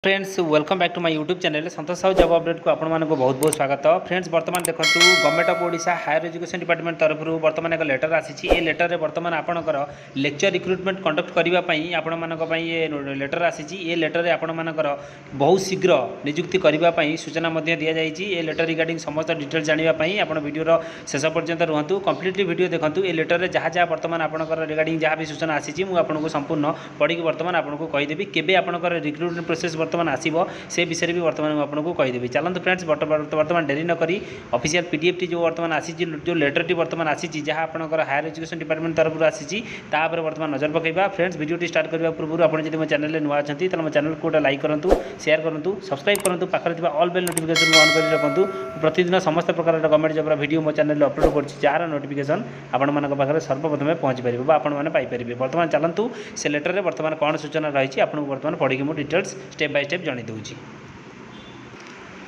Friends welcome back to my YouTube channel Santosh Sahu job update को आपण को बहुत बहुत स्वागत। फ्रेंड्स वर्तमान देखो government of Odisha higher education department तरफ वर्तमान एक लेटर आसी। ए लेटर रे वर्तमान आपणकर लेक्चर रिक्रुटमेंट कंडक्ट करने आपण मानक ये लेटर आसी। ए लेटर रे आपण मानकर बहुत शीघ्र नियुक्ति करने सूचना दि जाएगी। ए लेटर रिगार्डिंग समस्त डिटेल्स जानापी आप वीडियो शेष पर्यंत रुहतु कंप्लीटली वीडियो देखूँ। ए लेटर रे जहाँ जहाँ वर्तमान आपणकर रिगार्डिंग जहाँ भी सूचना आसी आपको संपूर्ण पढ़ी वर्तमान आपको कहीदेवी केबे आपणकर रिक्रुटमेंट प्रोसेस वर्तमान आसीबो से विषय भी वर्तमान आपको कहीदेवी। चलते फ्रेंड्स वर्तमान डेरी न करी ऑफिशियल पीडीएफ टी जो वर्तमान आसी जो लेटर टी वर्तमान आसी जहाँ आपंकर हायर एजुकेशन डिपार्टमेंट तरफ आसी वर्तमान नजर पकड़ा। फ्रेंड्स वीडियो स्टार्ट करने पूर्व आप मो चैनल नुआ अच्छी तो मो चैनल को लाइक करूँ शेयर करूँ सब्सक्राइब करूँ पाखे ऑल बेल नोटिफिकेशन ऑन कर रखुँ। प्रतिदिन समस्त प्रकार गवर्नमेंट जॉब वीडियो मो चैनल अपलोड कर जार नोटिफिकेशन आपण पाखे सर्वप्रथम पहुँची पारे आपण पाइपर। वर्तमान चलतु से लेटर में वर्तमान कौन सूचना रही आपको वर्तमान पढ़ी मुझे डिटेल्स स्टेप बाय स्टेप जन दूँ।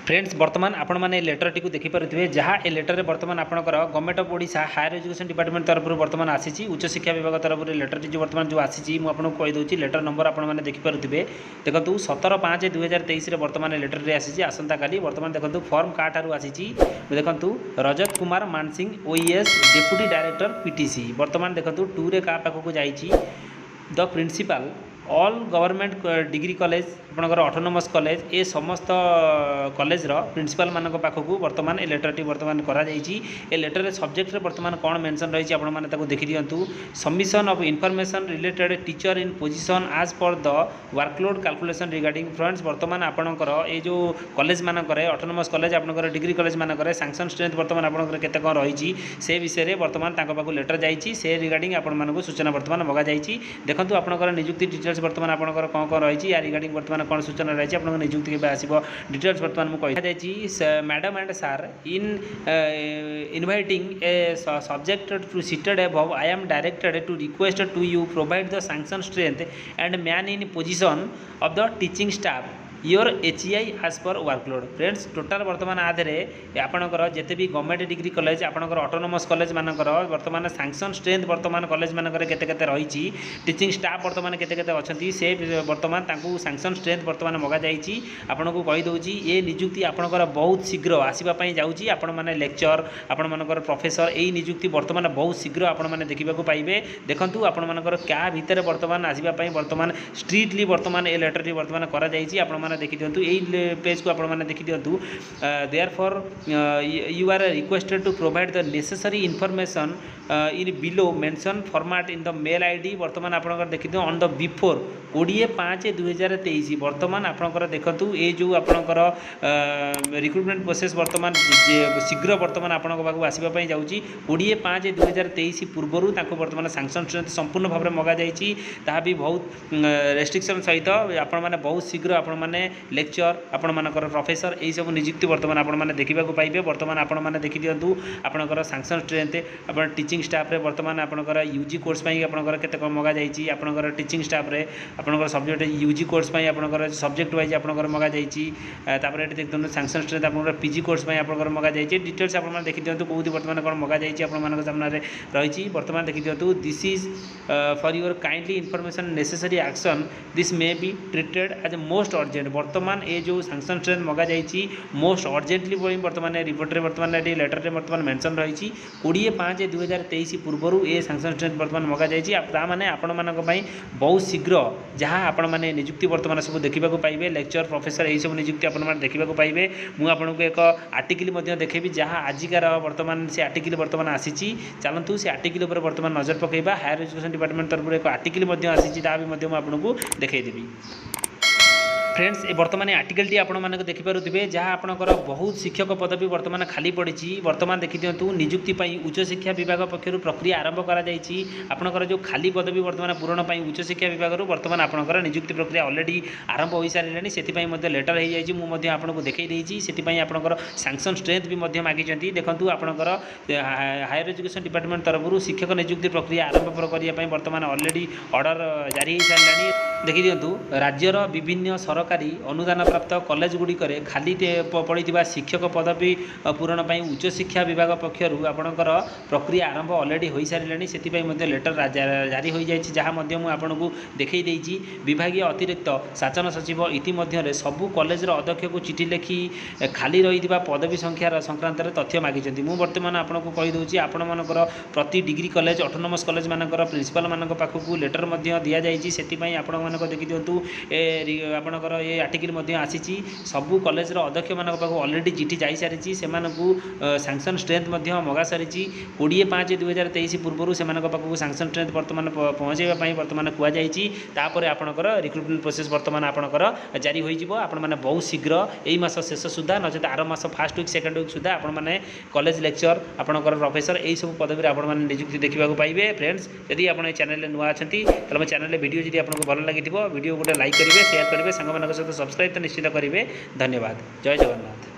फ्रेंड्स वर्तमान आपण मैंने लेटर टी देखिपे जहाँ ए लेटर में वर्तमान आपंकर government of Odisha higher education department तरफ वर्तमान आसी उच्च शिक्षा विभाग तरफ लेटर टी जो वर्तमान जो आसी मुझे कहीदे लेटर नंबर आपने देखिपे देखो 17/5/2023 वर्तमान लेटर रे आसी। आसंता काली वर्तमान देखो फॉर्म क्या ठार आसी देखो Rajat Kumar Mansingh OS deputy director PTC वर्तमान देखो 2 रे क्या पाखक जाइए the principal all government degree college आपंकर ऑटोनोमस कॉलेज ए समस्त कॉलेज प्रिंसिपल मान पाखक वर्तमान ए लेटर टी वर्तमान करा जाइए। ए लेटर सब्जेक्ट मैंने कौन मेंशन रही आपको देखी दिंतु submission of information related teacher in position आज पर the workload calculation regarding. Friends वर्तमान आपंकर ये जो कॉलेज मानक ऑटोनोमस कॉलेज आपंकर डिग्री कॉलेज मानक सैंक्शन स्ट्रेंथ वर्तमान आपंकर केते कौन रही से विषय में वर्तमान पाखक लेटर जाइए से रिगार्डिंग आपण सूचना वर्तमान मगा जाइए। देखो आपंकर नियुक्ति डिटेल्स वर्तमान आपंकर कौन कौन रही या रिगार्डिंग वर्तमान कौन सूचना रही आपको नियुक्ति के आसो डिटेल्स वर्तमान मुझे कही madam and sir in inviting a subject to cited above I am directed to request to you provide the sanction strength and man in position of the teaching staff your HEI आज पर workload. Friends total वर्तमान आधे आपंकर जिते भी government degree college आपंकर autonomous college मानकर वर्तमान सैंक्शन स्ट्रेंथ वर्तमान कॉलेज मानकर केते रही टीचिंग स्टाफ वर्तमान केते अच्छा से वर्तमान सैंक्शन स्ट्रेंथ वर्तमान मगा जाइए। आपन को कहीदे ये नियुक्ति आपंकर बहुत शीघ्र आसवाई जाऊँगी आपण मैंने लेक्चर आपण मानकर प्रोफेसर यही नियुक्ति वर्तमान बहुत शीघ्र आपण मैंने देखा पाइबे। देखूँ आपण मानकर क्या भितर वर्तमान आसवाई वर्तमान स्ट्रिक्टली वर्तमान ए लेटर टी वर्तमान करा जाइए। देखी दिंतु यही पेज को आपने देखी दिंतु therefore you are requested to provide the necessary information in below mention format in the mail ID वर्तमान आपंकर देखी दिखाँ ऑन द बिफोर 20/5/2023 वर्तमान आपंकर देखूँ ये जो आपंकर रिक्रुटमेंट प्रोसेस वर्तमान शीघ्र वर्तमान आपण पाक आसवाई जाऊँगी 20/5/2023 पूर्वर वर्तमान सैंक्शन स्ट्रेंथ संपूर्ण भाव में मगा जाइए भी बहुत रेस्ट्रिक्शन सहित आपण मैंने बहुत शीघ्र आपण मैंने लेक्चर आपण मानकर प्रोफेसर यही सब नियुक्ति वर्तमान आपण मैंने देखा पाइबे। वर्तमान आपण मैंने देखी दिंतु आपंकर सैंक्शन स्ट्रेंथ आप टीचिंग स्टाफ रे वर्तमान आपंकर यूजी कोर्स आपंकर केते कम मगा जाइए आपंकर टीचिंग स्टाफ रे आपंकर सब्जेक्ट यूजी कोर्स आपंकर सब्जेक्ट वाइज आपंकर मगा जाइए। देखते सैंक्शन स्ट्रेंथ आपंकर पीजी कोर्स आपंकर मगा जाइए डिटेल्स आप देखी दिंतु कौन वर्तमान कौन मगा जाइए आपण सामने रही। वर्तमान देखी दिंतु this is for your kindly information necessary action this may be treated as a most urgent. वर्तमान ये जो सैंक्शन स्ट्रेंथ मगा जाइए मोस्ट अर्जेंटली वर्तमान रिपोर्ट में वर्तमान लेटर में वर्तमान मेंशन रही 20/5/2023 पूर्वर ये सैंक्शन स्ट्रेंथ वर्तमान मगा जाइए। मैंने आपण मान बहुत शीघ्र जहाँ आपण मैंने नियुक्ति वर्तमान सब देखा पाइबे लेक्चर प्रोफेसर यही सब नियुक्ति आपने देखा पाइबे। मुझे एक आर्टिकल देखेबी जहाँ आजिकार वर्तमान से आर्टिकल वर्तमान आसी चलतु से आर्टिकल पर वर्तमान नजर पकड़ा हायर एजुकेशन डिपार्टमेंट तरफ एक आर्टिकल आसी आपको देखईदेवी। फ्रेंड्स ये वर्तमान आर्टिकल टी आपण मानक देखिपे जहाँ आपंकर बहुत शिक्षक पदवी वर्तमान खाली पड़ी। वर्तमान देखी दिंतु नियुक्ति उच्च शिक्षा विभाग पक्षर प्रक्रिया आरंभ कर जो खाली पदवी वर्तमान पूरण पर उच्च शिक्षा विभाग वर्तमान आपंकर नियुक्ति प्रक्रिया ऑलरेडी आरंभ हो सारे से लेटर हो जाए आपको देखी से आपंकर सैंक्शन स्ट्रेंथ भी मागिंट। देखूँ आपंकर हायर एजुकेशन डिपार्टमेंट तरफ शिक्षक नियुक्ति प्रक्रिया आरंभ करने वर्तमान ऑलरेडी ऑर्डर जारी हो सारे देखि दिंतु राज्यर विभिन्न सरकारी अनुदान प्राप्त कॉलेज गुड़िक खाली पड़ी शिक्षक पदवी पूरण उच्चशिक्षा विभाग पक्षर आपणकर प्रक्रिया आरंभ अलरेडी हो सारे से लेटर जारी हो जाए जहाँ आपको देखई देती विभागीय अतिरिक्त शासन सचिव इतिमध्य सबू कॉलेज अध्यक्ष को चिठी लिखि खाली रही पदवी संख्यार संक्रांत तथ्य मागिंट मुझे बर्तमान आपको कहीदे आपण मानकर प्रति डिग्री कॉलेज ऑटोनोमस कॉलेज मानकर प्रिंसिपल मान पाखक लेटर दि जाइए से आपण देखी दिंतु आपणकर ये आर्टिकल आसी सबू कॉलेज अध्यक्ष मान अलरेडी चिठी जा सारी से सांसन स्ट्रेंथ मगा सारी 20/5/2023 पूर्व से सांसन स्ट्रेंथ बर्तमान पहुँचाई बर्तमान कहुई आपणकर रिक्रुटमेंट प्रोसेस बर्तमान आपणकर जारी होने बहुत शीघ्र यही मास शेष सुधा नचेत आर मास फास्ट वीक सेकेंड वीक सुधा आपने कॉलेज लेक्चर आपणकर प्रोफेसर यही सब पदवी आपने नियुक्ति देखा पाइबे। फ्रेंड्स यदि आप चैनल नुआ अच्छा तो चैनल वीडियो जब आपको भल लगी वीडियो गोटे लाइक करेंगे शेयर करेंगे सांग सहित सब्सक्राइब तो निश्चित करेंगे। धन्यवाद। जय जगन्नाथ।